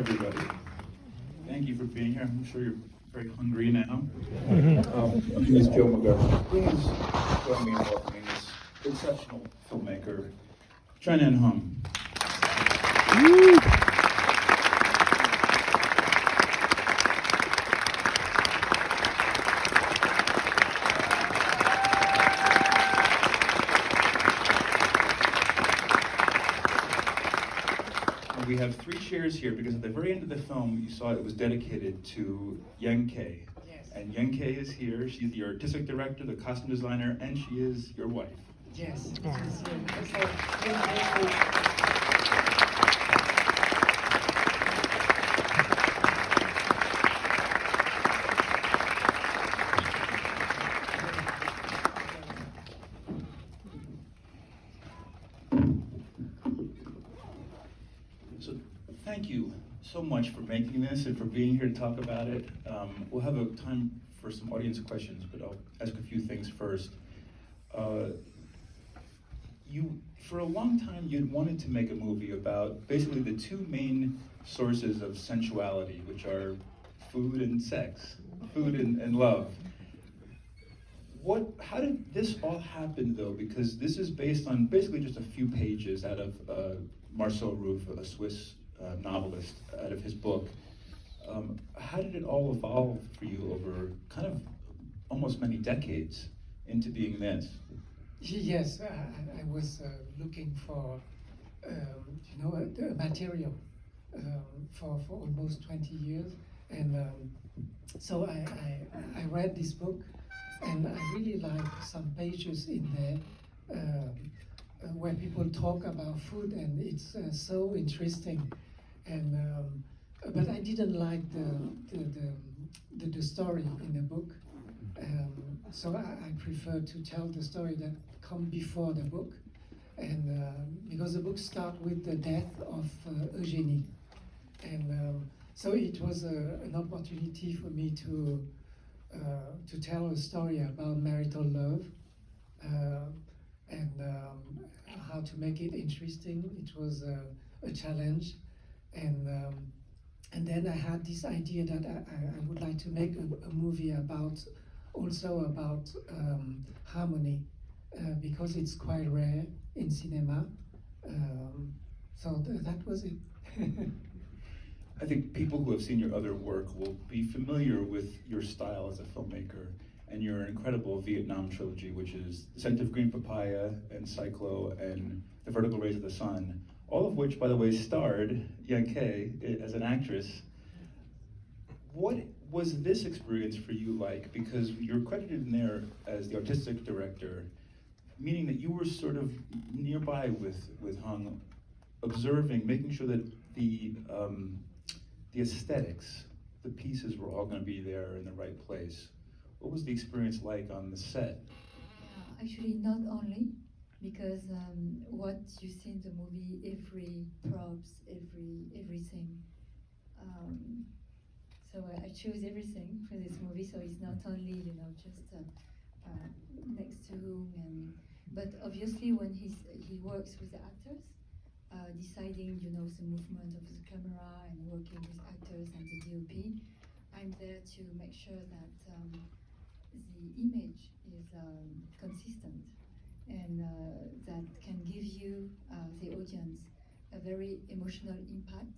everybody. Thank you for being here. I'm sure you're very hungry now. My name is Joe McGovern. Please join me in welcoming this exceptional filmmaker, Tran Hum. We have 3 chairs here because at the very end of the film, you saw it was dedicated to Yen-Khe. Yes. And Yen-Khe is here. She's the artistic director, the costume designer, and she is your wife. Yes. Yeah. So thank you so much for making this and for being here to talk about it. We'll have a time for some audience questions, but I'll ask a few things first. For a long time, you'd wanted to make a movie about basically the 2 main sources of sensuality, which are food and sex, food and love. How did this all happen, though? Because this is based on basically just a few pages out of Marcel Ruff, a Swiss novelist, out of his book. How did it all evolve for you over kind of almost many decades into being this? Yes, I was looking for, material for almost 20 years, and so I read this book, and I really like some pages in there where people talk about food, and it's so interesting. And but I didn't like the story in the book, so I prefer to tell the story that come before the book, and because the book starts with the death of Eugénie, and so it was an opportunity for me to tell a story about marital love, and how to make it interesting. It was a challenge, and then I had this idea that I would like to make a movie about harmony, because it's quite rare in cinema. So that was it. I think people who have seen your other work will be familiar with your style as a filmmaker and your incredible Vietnam trilogy, which is The Scent of Green Papaya and Cyclo and The Vertical Rays of the Sun, all of which, by the way, starred Yen-Khe as an actress. What was this experience for you like? Because you're credited in there as the artistic director, meaning that you were sort of nearby with Hung, observing, making sure that the aesthetics, the pieces were all going to be there in the right place. What was the experience like on the set? Actually, not only, because what you see in the movie, every props, everything. So I chose everything for this movie. So it's not only just next to him, but obviously when he works with the actors, deciding the movement of the camera and working with actors and the DOP, I'm there to make sure that the image is consistent, and that can give you, the audience, a very emotional impact,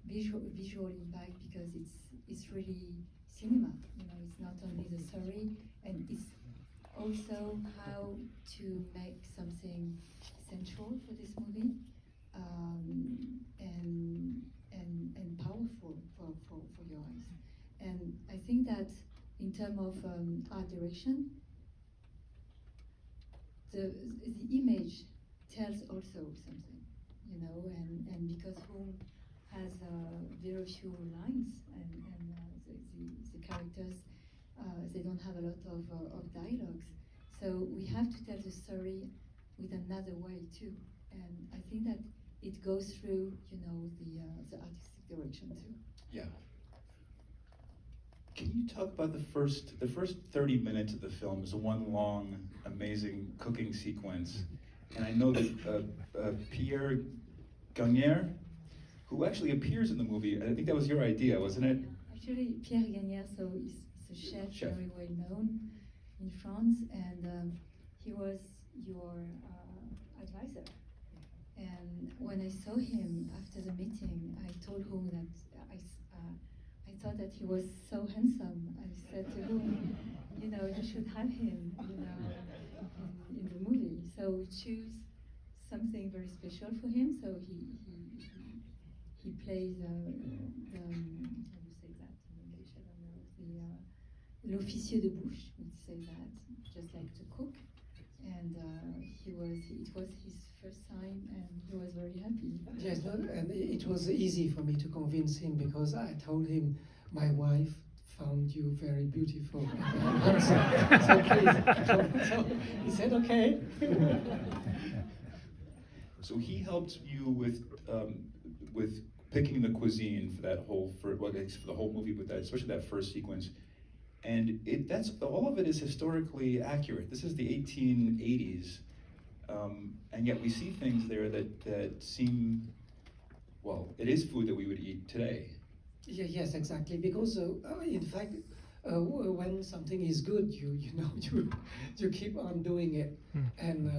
visual impact, because it's really cinema. It's not only the story, and it's also how to make something sensual for this movie, and powerful for your eyes. And I think that in terms of art direction, the image tells also something, and because Hung has very few lines, and the characters, they don't have a lot of dialogues, so we have to tell the story with another way too, and I think that it goes through the artistic direction too. Yeah. Can you talk about the first 30 minutes of the film is one long, amazing cooking sequence, and I know that Pierre Gagnère, who actually appears in the movie. I think that was your idea, wasn't it? Actually, Pierre Gagnère, so he's a chef, Chef. very well known in France, and he was your advisor. And when I saw him after the meeting, I told him that I thought that he was so handsome. I said to him, you know, you should have him, you know, in the movie. So we choose something very special for him. So he plays how do you say that in English? I don't know. L'officier de bouche, we'd say that, just like to cook. And it was his first time, and he was very happy. Yes, no, and it was easy for me to convince him because I told him my wife found you very beautiful. So please, so he said okay. So he helped you with picking the cuisine for that whole for the whole movie, but that especially that first sequence. And that's all of it is historically accurate. This is the 1880s, and yet we see things there that seem, well, it is food that we would eat today. Yeah, yes, exactly. Because in fact, when something is good, you know you keep on doing it, and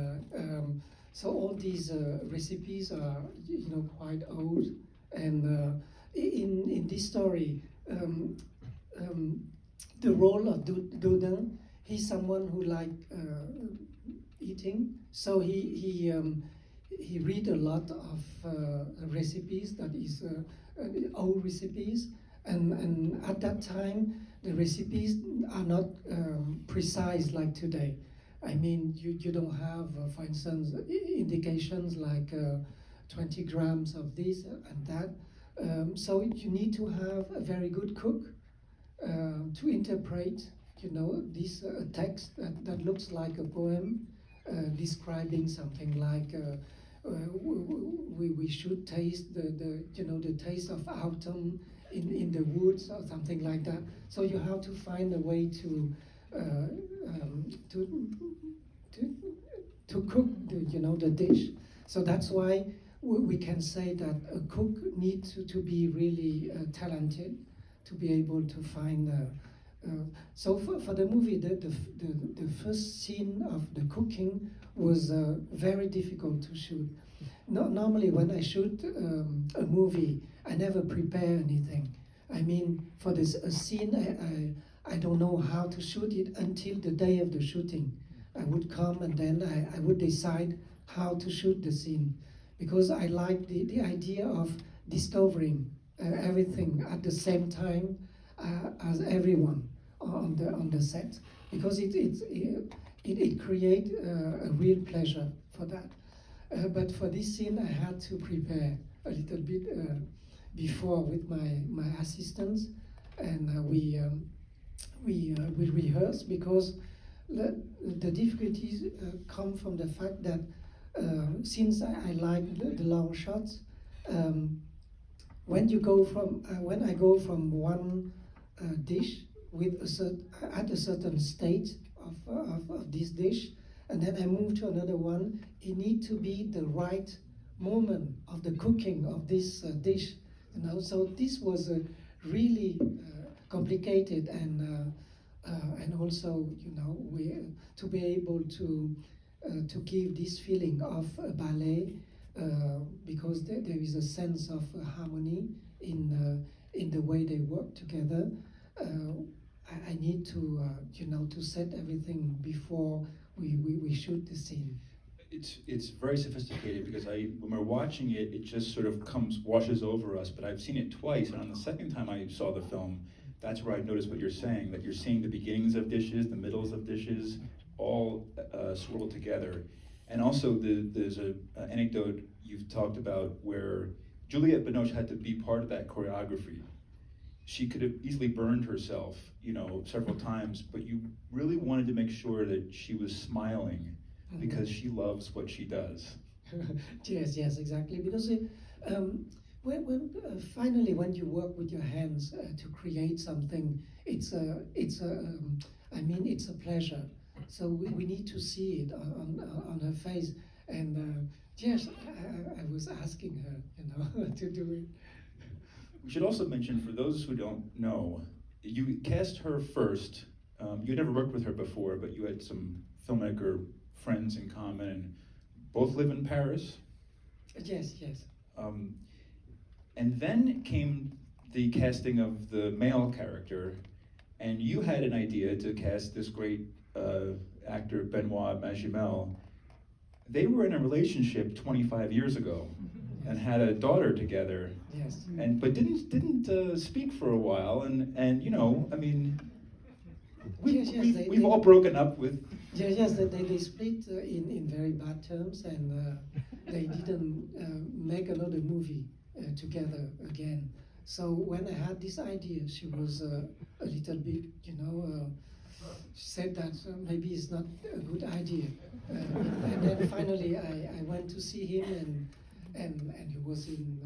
so all these recipes are quite old, and in this story. The role of Dodin, he's someone who eating, so he read a lot of recipes, that is old recipes, and at that time the recipes are not precise like today. I mean, you don't have, for instance, indications like 20 grams of this and that. So you need to have a very good cook to interpret, this text that looks like a poem, describing something like we should taste the taste of autumn in the woods or something like that. So you have to find a way to cook the dish. So that's why we can say that a cook needs to be really talented to be able to find. So for the movie, the first scene of the cooking was very difficult to shoot. Normally, when I shoot a movie, I never prepare anything. I mean, for a scene, I don't know how to shoot it until the day of the shooting. I would come and then I would decide how to shoot the scene, because I like the idea of discovering everything at the same time as everyone on the set, because it creates a real pleasure for that. But for this scene, I had to prepare a little bit before with my assistants, and we rehearse, because the difficulties come from the fact that since I like the long shots. When I go from one dish with at a certain state of this dish, and then I move to another one, it needs to be the right moment of the cooking of this dish. So this was really complicated, and also to be able to give this feeling of a ballet. Because there is a sense of harmony in the way they work together. I need to to set everything before we shoot the scene. It's very sophisticated, because when we're watching it, it just sort of washes over us. But I've seen it twice, and on the second time I saw the film, that's where I noticed what you're saying, that you're seeing the beginnings of dishes, the middles of dishes, all swirled together. And also, there's an anecdote you've talked about where Juliette Binoche had to be part of that choreography. She could have easily burned herself, several times, but you really wanted to make sure that she was smiling, because she loves what she does. Yes, exactly. Because finally, when you work with your hands to create something, it's a pleasure. So we need to see it on her face, and Yes, I was asking her, to do it. We should also mention, for those who don't know, you cast her first. You never worked with her before, but you had some filmmaker friends in common, and both live in Paris. Yes, yes. Um, and then came the casting of the male character, and you had an idea to cast this great actor, Benoit Magimel. They were in a relationship 25 years ago and had a daughter together, Yes. and but didn't speak for a while, and I mean, Yes, yes, we've all broken up with. Yes, they split in very bad terms, and they didn't make another movie together again. So when I had this idea, she was a little bit, she said that maybe it's not a good idea. And then finally I went to see him, and he was in,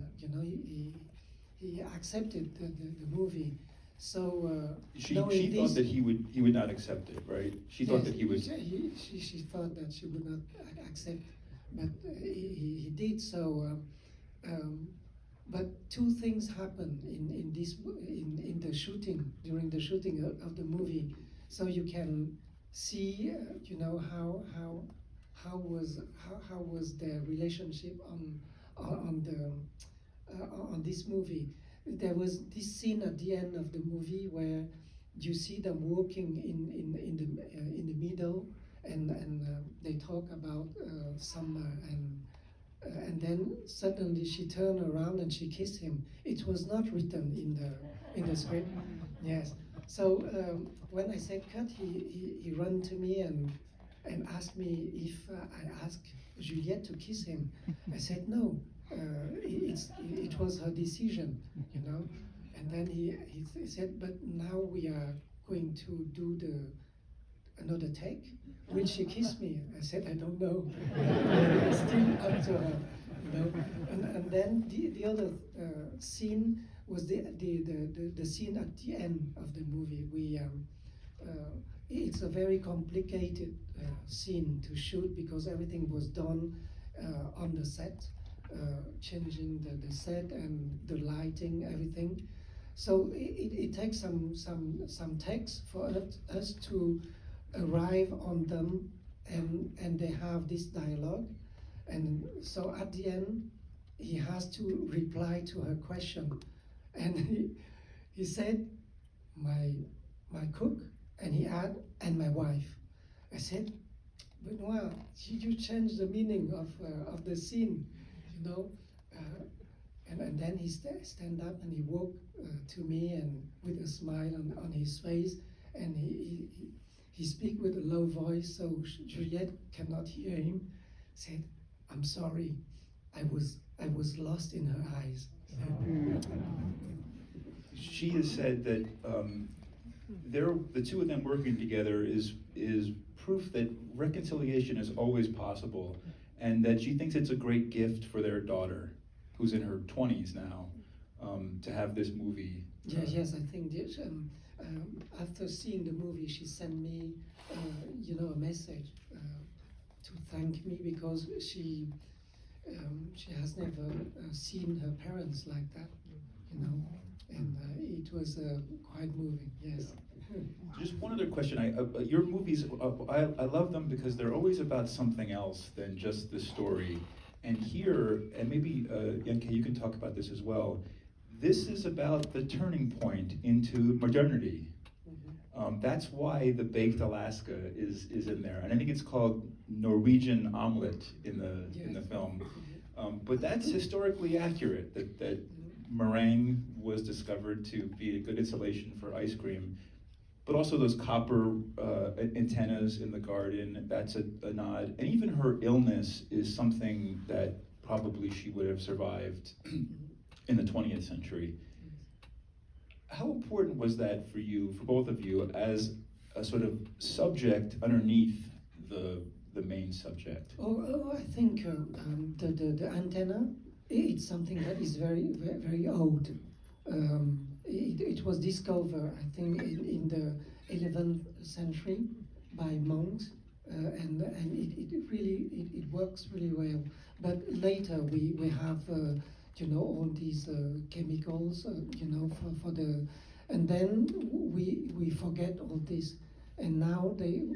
he accepted the movie. So She knowing thought this, that he would not accept it, right? She thought that he would. She thought that she would not accept, but he did. So, but two things happened in the shooting, during the shooting of the movie. So you can see, how was their relationship on the on this movie. There was this scene at the end of the movie where you see them walking in the middle, and they talk about summer, and then suddenly she turned around and she kissed him. It was not written in the script. Yes. So when I said cut, he ran to me and asked me if I asked Juliette to kiss him. I said no. It was her decision, And then he said, but now we are going to do another take. Will she kiss me? I said, I don't know. Still up to her, And then the other scene was the scene at the end of the movie. It's a very complicated scene to shoot because everything was done on the set. Changing the set and the lighting, everything. So it takes some takes for us to arrive on them, and they have this dialogue, and so at the end he has to reply to her question, and he said my cook, and he add, and my wife. I said, Benoit, you changed the meaning of the scene. And then he stand up and he walked to me, and with a smile on his face, and he speak with a low voice so Juliette cannot hear him. Said, "I'm sorry, I was lost in her eyes." She has said that the two of them working together is proof that reconciliation is always possible, and that she thinks it's a great gift for their daughter, who's in her 20s now, to have this movie. Yes, I think this, after seeing the movie, she sent me, a message to thank me because she has never seen her parents like that, and it was quite moving. Yes. Just one other question. Your movies, I love them because they're always about something else than just the story. And here, and maybe Yen-Khe, you can talk about this as well. This is about the turning point into modernity. That's why the baked Alaska is in there, and I think it's called Norwegian omelet in the film. But that's historically accurate. That meringue was discovered to be a good insulation for ice cream. But also those copper antennas in the garden, that's a nod. And even her illness is something that probably she would have survived in the 20th century. How important was that for you, for both of you, as a sort of subject underneath the main subject? I think the antenna, it's something that is very, very, very old. It was discovered, I think, in the 11th century by monks, and it really it works really well. But later we have all these chemicals for the, and then we forget all this, and now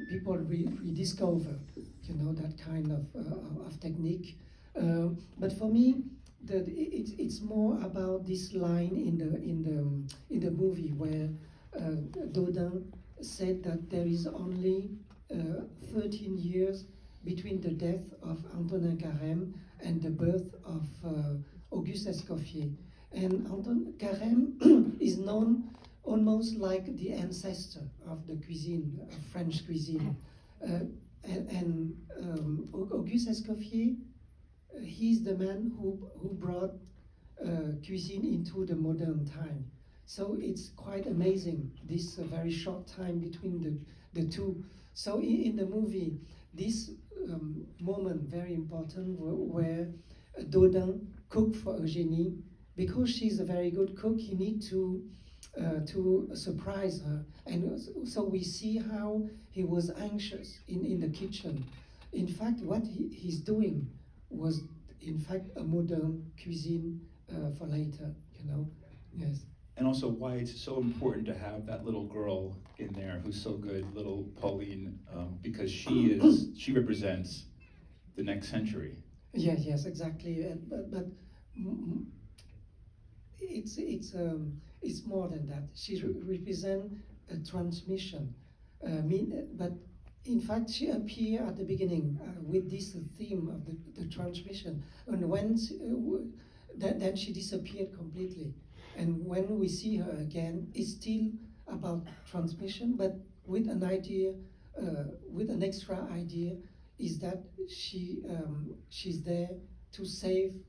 people rediscover that kind of technique. But for me, it's more about this line in the movie where Dodin said that there is only 13 years between the death of Antonin Carême and the birth of Auguste Escoffier. And Antonin Carême is known almost like the ancestor of the cuisine, of French cuisine. Auguste Escoffier, he's the man who brought cuisine into the modern time. So it's quite amazing, this very short time between the two. So in the movie, this moment, very important, where Dodin cooked for Eugénie. Because she's a very good cook, he need to surprise her. And so we see how he was anxious in the kitchen. In fact, what he's doing was, in fact, a modern cuisine for later, yes. And also why it's so important to have that little girl in there who's so good, little Pauline, because she represents the next century. Yes, exactly. But it's more than that. She represents a transmission. But in fact, she appeared at the beginning with this theme of the transmission, and when then she disappeared completely. And when we see her again, it's still about transmission, but with an idea, with an extra idea, is that she's there to save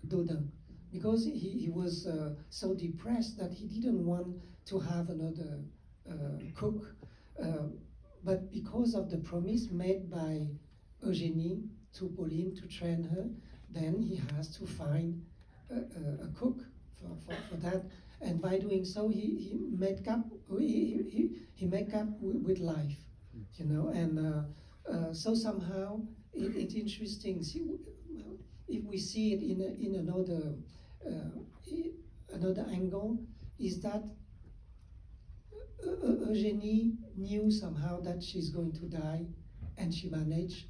Dodin, because he was so depressed that he didn't want to have another cook. But because of the promise made by Eugénie to Pauline to train her, then he has to find a cook for that, and by doing so, he make up with life, and so somehow it's interesting. If we see it in another angle, is that Eugénie knew somehow that she's going to die, and she managed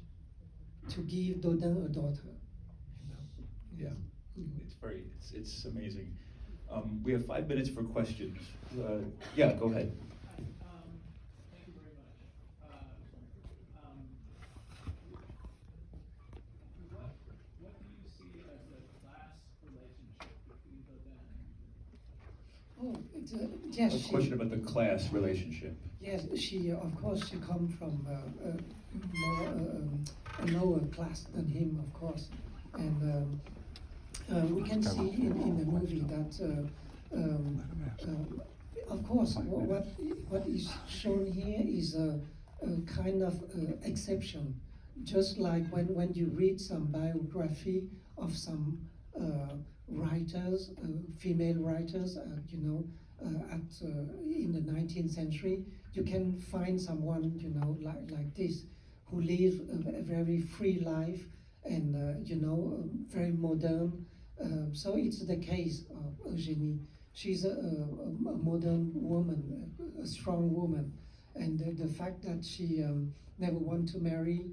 to give Dodin a daughter. Yeah, it's amazing. We have 5 minutes for questions. Yeah, go ahead. Thank you very much. What do you see as the class relationship between Dodin? Oh, it's yes. A question about the class relationship. Yes, of course she comes from a lower class than him, of course, and we can see in the movie that of course what is shown here is a kind of exception, just like when you read some biography of some writers, female writers, in the 19th century, you can find someone, like this, who lives a very free life and, very modern. So it's the case of Eugénie. She's a modern woman, a strong woman. And the fact that she never want to marry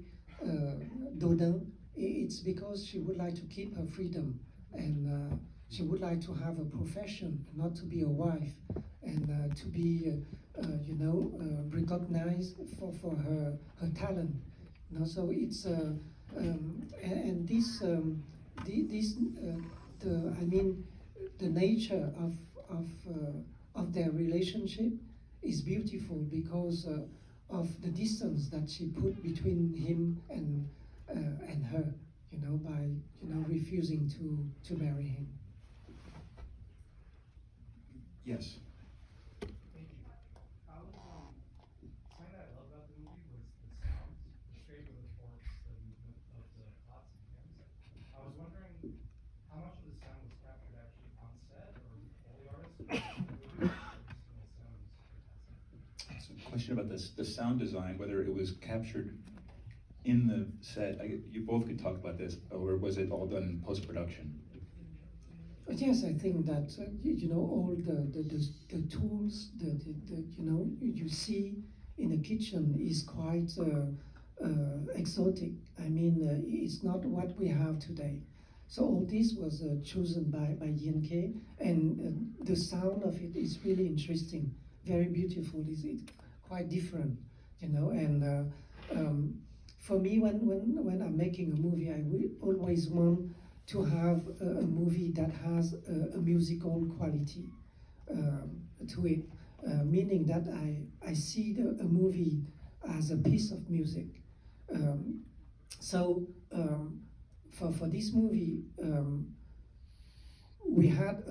Dodin, it's because she would like to keep her freedom, and she would like to have a profession, not to be a wife, and to be, recognized for her talent. So it's and this the nature of their relationship is beautiful because of the distance that she put between him and her, by refusing to marry him. Yes. Thank you. Something that I love about the movie was the sounds, the shape of the forks, the movement of the pots and pans. I was wondering how much of the sound was captured actually on set, or Foley artists, or sounds. So a question about the sound design, whether it was captured in the set? You both could talk about this, or was it all done in post-production? But yes, I think that you know, all the tools the you know, you see in the kitchen is quite exotic. I mean, it's not what we have today. So all this was chosen by Yen-Khe, and the sound of it is really interesting, very beautiful. Is it quite different, you know? And for me, when I'm making a movie, I will always want to have a movie that has a musical quality to it, meaning that I see a movie as a piece of music. So for this movie, we had,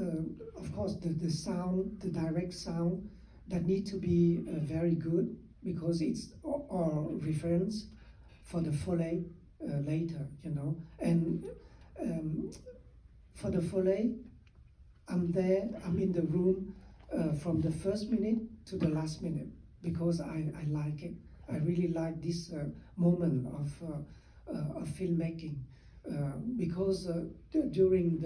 of course, the sound, the direct sound that need to be very good, because it's our reference for the Foley later, you know. And for the Foley, I'm there, I'm in the room from the first minute to the last minute, because I like it. I really like this moment of filmmaking, because during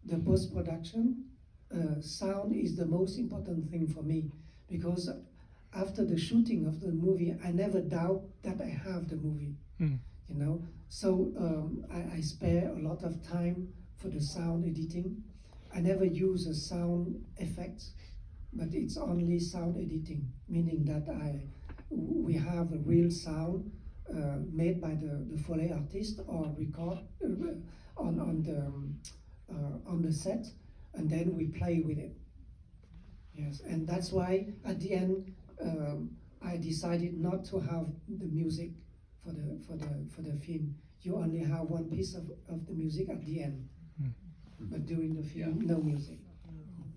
the post-production, sound is the most important thing for me, because after the shooting of the movie, I never doubt that I have the movie, you know. So I spare a lot of time for the sound editing. I never use a sound effect, but it's only sound editing, meaning that we have a real sound made by the Foley artist or record on the set, and then we play with it. Yes, and that's why at the end I decided not to have the music for the film. You only have one piece of the music at the end, but during the film, no music.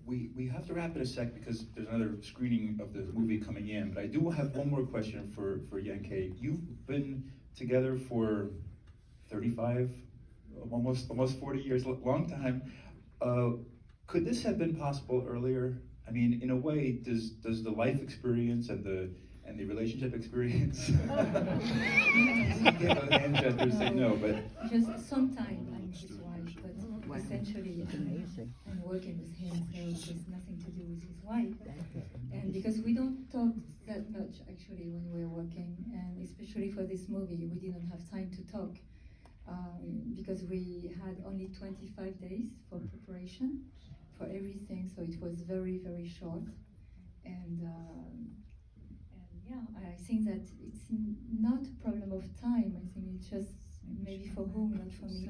We have to wrap it a sec because there's another screening of the movie coming in, but I do have one more question for Yen-Khe. You've been together for 35, almost 40 years, long time. Could this have been possible earlier? I mean, in a way, does the life experience and the relationship experience give a hand gestures say no, but just sometimes I'm his wife, but essentially I'm working with him, so it has nothing to do with his wife. And because we don't talk that much actually when we're working, and especially for this movie, we didn't have time to talk because we had only 25 days for preparation for everything, so it was very, very short. And yeah, I think that it's not a problem of time. I think it's just maybe for whom, not for me.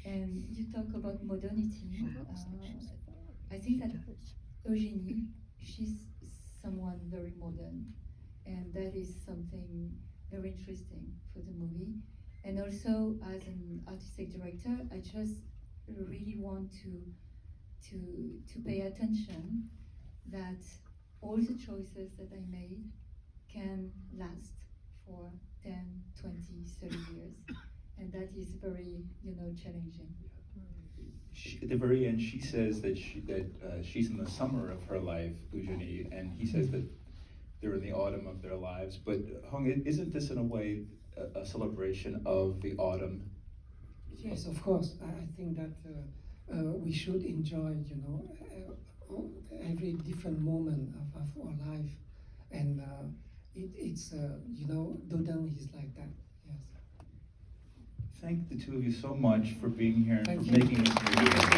And you talk about modernity. I think that Eugenie, she's someone very modern, and that is something very interesting for the movie. And also, as an artistic director, I just really want to pay attention that all the choices that I made can last for 10, 20, 30 years. And that is very, challenging. at the very end, she says that she's in the summer of her life, Eugenie, and he says that they're in the autumn of their lives. But Hong, isn't this in a way a celebration of the autumn? Yes, of course. I think that we should enjoy, every different moment of our life, and it's Dodin is like that. Yes. Thank the two of you so much for being here and Thank for you. making this movie.